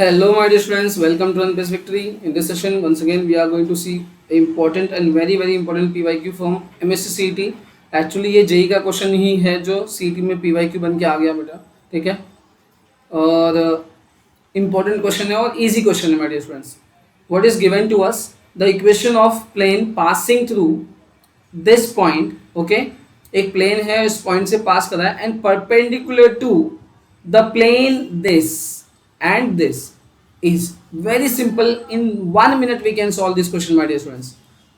Hello, my dear students. Welcome to Unpress Victory. In this session, once again, we are going to see important and very important PYQ from MSc CET. Actually, ये JEE का question ही है जो CET में PYQ बन के आ गया बेटा, ठीक है। और इम्पोर्टेंट क्वेश्चन है और इजी क्वेश्चन है my dear students. What is given to us the equation of plane passing through this point. Okay, एक प्लेन है, इस पॉइंट से पास कर रहा है and perpendicular to the plane this and this is very simple. In 1 minute we can solve this question my dear students.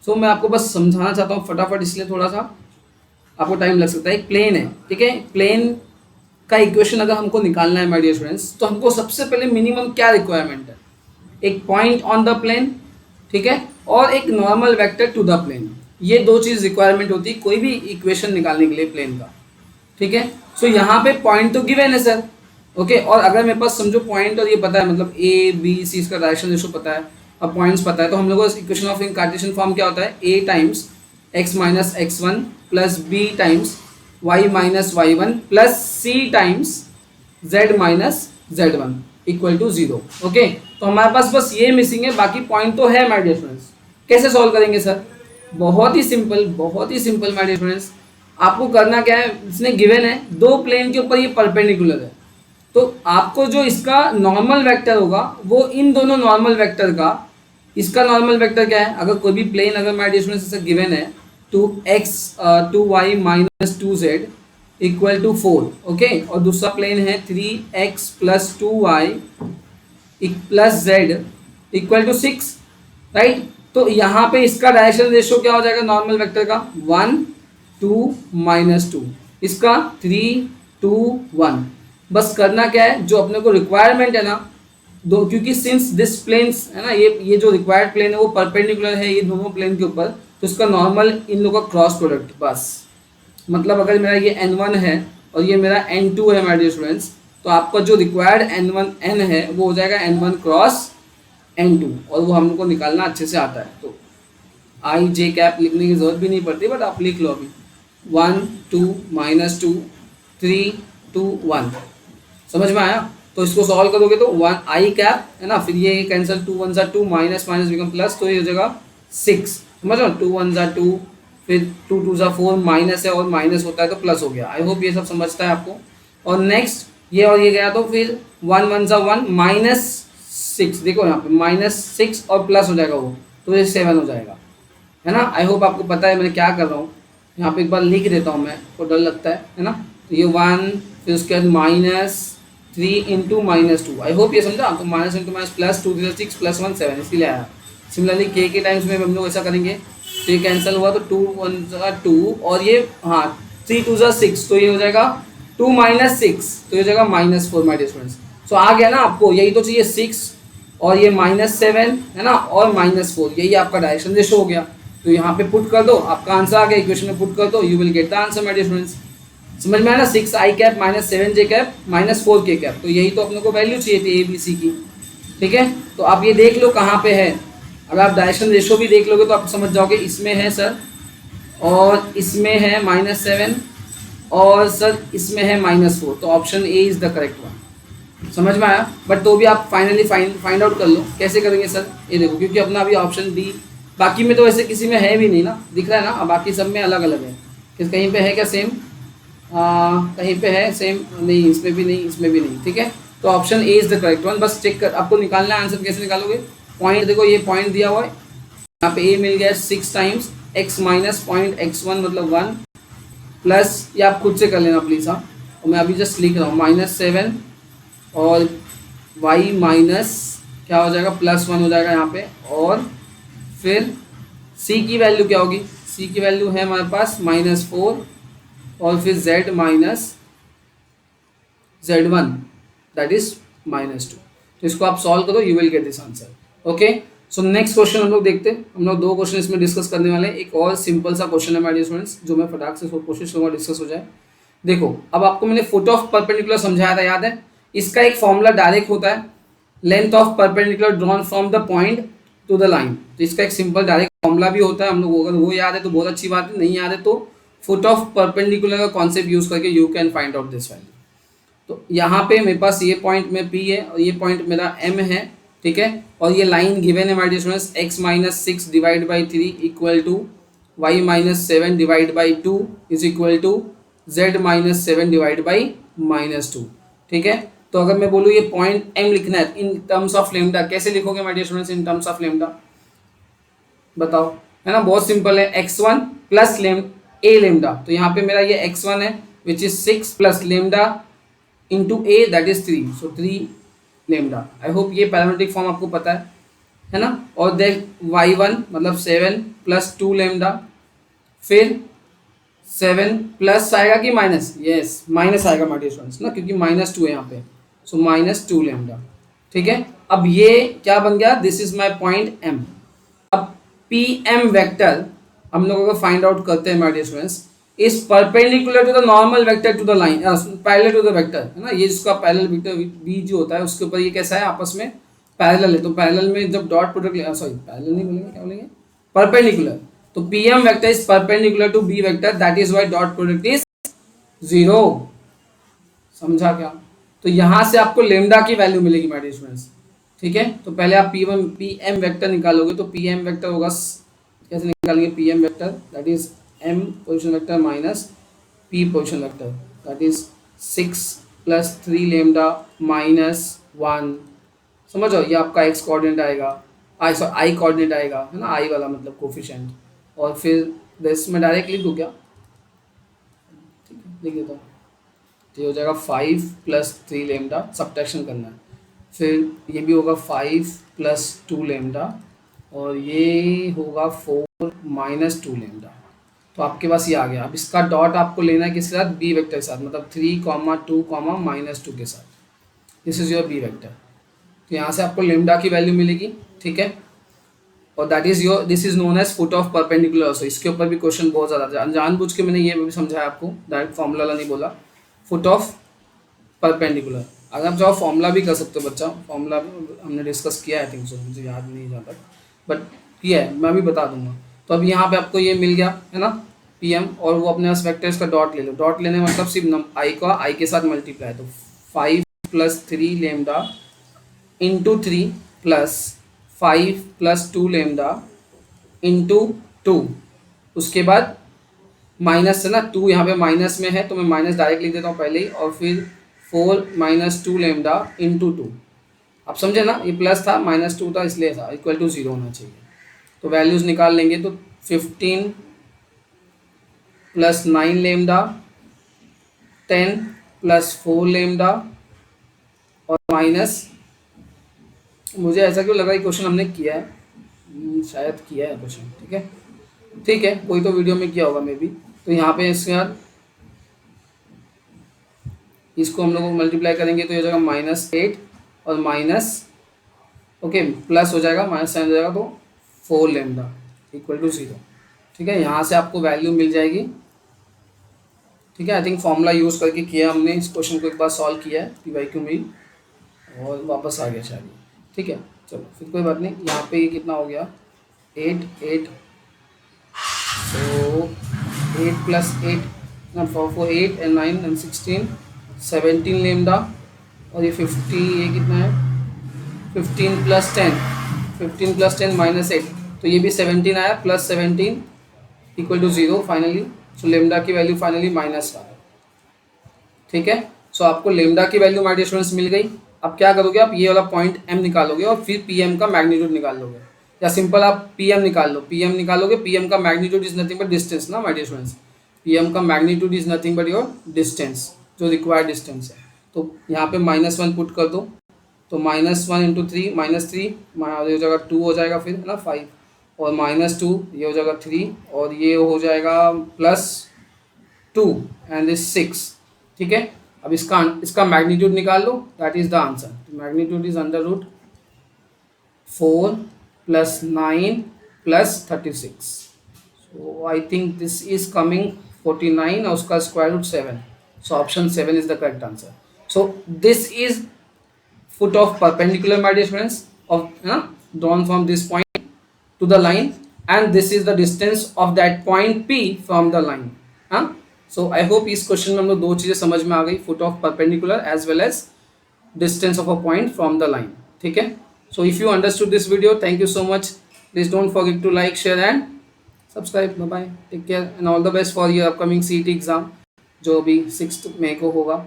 So मैं आपको बस समझाना चाहता हूँ फटाफट, इसलिए थोड़ा सा आपको टाइम लग सकता है। एक प्लेन है, ठीक है, प्लेन का इक्वेशन अगर हमको निकालना है माय डियर स्टूडेंट्स, तो हमको सबसे पहले मिनिमम क्या रिक्वायरमेंट है, एक पॉइंट ऑन द प्लेन, ठीक है, और एक normal vector to the plane. ये दो चीज़ रिक्वायरमेंट होती है कोई भी इक्वेशन निकालने के लिए प्लेन का, ठीक है। सो यहाँ पे पॉइंट तो गिवन है सर, ओके और अगर मेरे पास समझो पॉइंट और ये पता है, मतलब ए बी सी इसका डायरेक्शन रेशो पता है और पॉइंट्स पता है, तो हम लोगों को equation of in Cartesian form क्या होता है, a times x minus x one plus b times y minus y one plus c times z minus z one equal to zero. Okay, तो हमारे पास बस ये मिसिंग है, बाकी पॉइंट तो है माय डियर स्टूडेंट्स। कैसे सॉल्व करेंगे सर? बहुत ही सिंपल माय डियर स्टूडेंट्स। आपको करना क्या है, इसने गिवन है दो प्लेन के ऊपर ये परपेंडिकुलर है, तो आपको जो इसका नॉर्मल वेक्टर होगा वो इन दोनों नॉर्मल वेक्टर का, इसका नॉर्मल वेक्टर क्या है, अगर कोई भी प्लेन अगर माय डियर स्टूडेंट्स ऐसा गिवन है 2x 2y minus 2z equal to 4, okay, और दूसरा प्लेन है 3x plus 2y plus z equal to 6, right. तो यहाँ पे इसका डायरेक्शन रेशियो क्या हो जाएगा नॉर्मल वेक्टर का, 1 2 माइनस 2, इसका 3 2 1। बस करना क्या है, जो अपने को रिक्वायरमेंट है ना दो, क्योंकि सिंस दिस प्लेन्स है ना, ये जो रिक्वायर्ड प्लेन है वो परपेंडिकुलर है ये दोनों प्लेन के ऊपर, तो इसका नॉर्मल इन लोगों का क्रॉस प्रोडक्ट। बस मतलब अगर मेरा ये n1 है और ये मेरा n2 है माय डियर स्टूडेंट्स, तो आपका जो रिक्वायर्ड n1 n है वो हो जाएगा n1 क्रॉस n2, और वो हम लोग को निकालना अच्छे से आता है, तो आई जे कैप लिखने की जरूरत भी नहीं पड़ती, बट आप लिख लो अभी 1 2 माइनस 2 3 2 1। समझ में आया? तो इसको सॉल्व करोगे तो 1 आई कैप है ना, फिर ये कैंसिल 2 1 जा 2 माइनस माइनस बिकम प्लस, तो ये हो जाएगा 6। समझ लो 2 1 जा 2, फिर 2 2 जा 4, माइनस है और माइनस होता है तो प्लस हो गया। आई होप ये सब समझता है आपको। और नेक्स्ट ये और ये गया तो फिर 1 1 जा 1 माइनस 6, देखो यहाँ पे माइनस 6 और प्लस हो जाएगा वो, तो ये 7 हो जाएगा, है ना। आई होप आपको पता है मैं क्या कर रहा हूँ। यहाँ पे एक बार लिख देता हूँ मैं, को डर लगता है ना। तो ये 1, फिर उसके बाद minus 3 into minus 2। I hope ये समझा। तो minus into minus plus 2 3 6 plus 1 7, इसलिए आया। सिमिलरली के टाइम्स में हम लोग ऐसा करेंगे, तो ये कैंसिल हुआ तो 2 1 जा 2, और ये हाँ 3 2 जा 6, तो ये हो जाएगा 2 माइनस 6, तो ये हो जाएगा माइनस 4 माय डियर स्टूडेंट्स। सो आ गया ना आपको, यही तो चाहिए 6 और ये माइनस 7 है ना, और माइनस 4, यही आपका डायरेक्शन रेशो हो गया। तो यहाँ पे पुट कर दो, आपका आंसर आ गया, इक्वेशन में पुट कर दो, you will get the answer my dear students. समझ में आया ना, 6 I cap minus 7 J cap minus 4 K cap, तो यही तो अपने को वैल्यू चाहिए थी ए बी सी की, ठीक है। तो आप ये देख लो कहाँ पे है, अगर आप डायरेक्शन रेशो भी देख लोगे तो आप समझ जाओगे, इसमें है सर और इसमें है माइनस 7 और सर इसमें है माइनस 4, तो option A is the correct one. समझ में आया? बट तो भी आप फाइनली फाइंड आउट कर लो कैसे करेंगे सर, ये देखो, क्योंकि अपना अभी ऑप्शन डी, बाकी में तो वैसे किसी में है भी नहीं ना, दिख रहा है ना, बाकी सब में अलग अलग है। कहीं पे है क्या सेम, कहीं पे है सेम नहीं, इसमें भी नहीं, इसमें भी नहीं, ठीक है। तो option A is the correct one. बस चेक कर, आपको निकालना है आंसर। कैसे निकालोगे, पॉइंट देखो, ये पॉइंट दिया हुआ है, यहाँ पे ए मिल गया 6 times x minus point x1 मतलब 1 प्लस, ये आप खुद से कर लेना प्लीज़, हाँ, और मैं अभी जस्ट लिख रहा हूँ माइनस 7 और y माइनस क्या हो जाएगा प्लस 1 हो जाएगा यहाँ पे, और फिर c की वैल्यू क्या होगी, c की वैल्यू है हमारे पास माइनस 4, और फिर z minus z1 that is minus 2। तो इसको आप सॉल्व करो, you will get this answer. Okay, so next question हम लोग देखते हैं। हम लोग दो क्वेश्चन इसमें डिस्कस करने वाले हैं। एक और सिंपल सा क्वेश्चन है माय डियर स्टूडेंट्स, जो मैं फटाक से कोशिश करूँगा डिस्कस हो जाए। देखो, अब आपको मैंने फुट ऑफ परपेंडिकुलर समझाया था, याद है? इसका एक फॉर्मूला डायरेक्ट होता है, length of perpendicular drawn from the point two the line. तो इसका एक सिंपल डायरेक्ट फॉर्मूला भी होता है, हम लोग अगर वो याद है तो बहुत अच्छी बात है, नहीं याद है तो फुट ऑफ परपेंडिकुलर का कॉन्सेप्ट यूज करके you can find out this value. तो यहाँ पे मेरे पास ये पॉइंट में P है और ये पॉइंट मेरा M है, ठीक है। और ये लाइन गिवन है my dear students, x minus six divide by three equal to Y minus seven divide by two is equal to z minus seven divide by minus two, ठीक है। तो अगर मैं बोलूँ ये पॉइंट M लिखना है इन टर्म्स ऑफ लेमडा, कैसे लिखोगे my dear students in terms of lambda, बताओ, है ना, बहुत सिंपल है, x1 प्लस ए लेमडा, तो यहाँ पे मेरा ये x1 है which is six plus lambda into A that is three, so three lambda. I hope ये पैरामेट्रिक फॉर्म आपको पता है ना। और देन y1 मतलब सेवन प्लस टू लेमडा, फिर सेवन प्लस आएगा कि माइनस, यस माइनस आएगा माय डियर स्टूडेंट्स ना, क्योंकि माइनस टू है यहाँ पे, सो माइनस टू लेमडा, ठीक है। अब ये क्या बन गया, this is my point M। अब पी एम वेक्टर हम लोगों को फाइंड आउट करते हैं my dear students, is perpendicular to the normal vector to the line, parallel to the vector, है ना, ये जिसका पैरेलल वेक्टर बी जो होता है उसके ऊपर ये कैसा है, आपस में पैरेलल है। तो पैरेलल में जब डॉट प्रोडक्ट, सॉरी पैरेलल नहीं बोलेंगे, क्या बोलेंगे, परपेंडिकुलर। तो P M vector is perpendicular to B vector, that is why dot product is zero. समझा क्या? तो यहां से आपको लेमडा की वैल्यू मिलेगी माय डियर स्टूडेंट्स, ठीक है। तो पहले आप पी एम वेक्टर निकालोगे, तो पी एम वेक्टर होगा, कैसे निकालेंगे, P M vector that is m position vector minus p position vector that is six plus three lambda minus one, समझो, ये आपका x कोऑर्डिनेट आएगा, आई कोऑर्डिनेट आएगा, है ना, आई वाला मतलब कोफिशिएंट, और फिर दिस में डायरेक्ट लिख दूँ क्या, ठीक है लिख देता हूँ, तो ये हो जाएगा five plus three lambda, subtraction करना है, फिर ये भी होगा फाइव प्लस टू लेमडा, और ये होगा फोर माइनस टू लेमडा। तो आपके पास ये आ गया। अब इसका डॉट आपको लेना है किसके साथ, बी वेक्टर के साथ, मतलब three comma two comma minus two के साथ, this is your B vector. तो यहाँ से आपको लेमडा की वैल्यू मिलेगी, ठीक है। और that is your, this is known as foot of perpendicular also. इसके ऊपर भी क्वेश्चन बहुत ज़्यादा जानबूझ के मैंने ये भी समझाया आपको, डायरेक्ट फॉर्मूला नहीं बोला, फुट ऑफ परपेंडिकुलर। अगर आप चाहो फॉर्मूला भी कर सकते हो बच्चा, फॉर्मूला हमने डिस्कस किया है, आई थिंक सो, मुझे याद नहीं जहाँ तक, बट किया है, मैं भी बता दूंगा। तो अब यहाँ पे आपको ये मिल गया है ना पी एम, और वो अपने पास वेक्टर्स का डॉट ले लो, डॉट लेने मतलब सिर्फ आई का आई के साथ मल्टीप्लाई, तो five plus three lambda into three plus five plus two lambda into two, उसके बाद माइनस है ना, टू यहाँ पे माइनस में है तो मैं माइनस डायरेक्ट लिख देता हूँ पहले ही, और फिर four minus two lambda into two, आप समझे ना, ये प्लस था माइनस टू था इसलिए था, इक्वल टू जीरो होना चाहिए। तो वैल्यूज़ निकाल लेंगे, तो fifteen plus nine lambda, ten plus four lambda, और माइनस, मुझे ऐसा क्यों लगा ये क्वेश्चन हमने किया है, शायद किया है क्वेश्चन, ठीक है, ठीक है, कोई तो वीडियो में किया होगा मे बी। तो यहाँ पे इसके बाद इसको हम लोग मल्टीप्लाई करेंगे तो ये हो जाएगा माइनस एट और माइनस, ओके, प्लस हो जाएगा, माइनस साइन हो जाएगा, तो four lambda equal to zero, ठीक है। यहाँ से आपको वैल्यू मिल जाएगी, ठीक है। आई थिंक फॉर्मूला यूज़ करके किया हमने इस क्वेश्चन को, एक बार सॉल्व किया है पी वाई क्यू में, और वापस आ गया शायद, ठीक है। चलो फिर कोई बात नहीं, यहाँ पे ये कितना हो गया, एट एट, तो एट प्लस एट ना, four eight and nine and sixteen, seventeen lambda, और ये फिफ्टी, ये कितना है, fifteen plus ten, fifteen plus ten minus eight, तो ये भी सेवनटीन आया, plus seventeen equal to zero finally, so lambda की वैल्यू फाइनली माइनस वन, ठीक है। सो आपको लेमडा की वैल्यू माय डियर स्टूडेंट्स मिल गई। अब क्या करोगे, आप ये वाला पॉइंट M निकालोगे और फिर PM का मैग्नीट्यूड निकाल लोगे, या सिंपल आप PM निकाल लो, PM निकालोगे, PM का magnitude is nothing but distance ना माय डियर स्टूडेंट्स, PM का magnitude is nothing but your distance, जो रिक्वायर्ड डिस्टेंस है। तो यहाँ पे माइनस वन पुट कर दो, तो minus one into three, minus three, ये हो जाएगा टू हो जाएगा, फिर है ना फाइव, और माइनस टू, ये हो जाएगा थ्री, और ये हो जाएगा plus two and this six, ठीक है। अब इसका मैग्नीट्यूड निकाल लो, that is the answer, magnitude is under root four plus nine plus 36, so I think this is coming 49, और उसका square root 7, so option 7 is the correct answer. So this is foot of perpendicular my dear students of drawn from this point to the line, and this is the distance of that point P from the line. So I hope इस question में हम लोग दो चीज़ें समझ में आ गई, foot of perpendicular as well as distance of a point from the line. ठीक है. So if you understood this video, thank you so much. Please don't forget to like, share and subscribe. Bye bye, take care and all the best for your upcoming CET exam जो अभी 6 मई को होगा.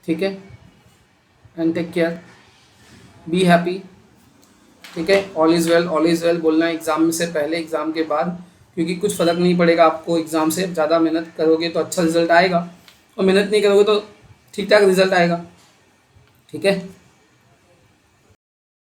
ठीक है. And take care, be happy. ठीक है. All is well बोलना है एग्ज़ाम में से पहले, एग्ज़ाम के बाद, क्योंकि कुछ फ़र्क नहीं पड़ेगा आपको एग्ज़ाम से. ज़्यादा मेहनत करोगे तो अच्छा रिजल्ट आएगा, और मेहनत नहीं करोगे तो ठीक ठाक रिजल्ट आएगा. ठीक है.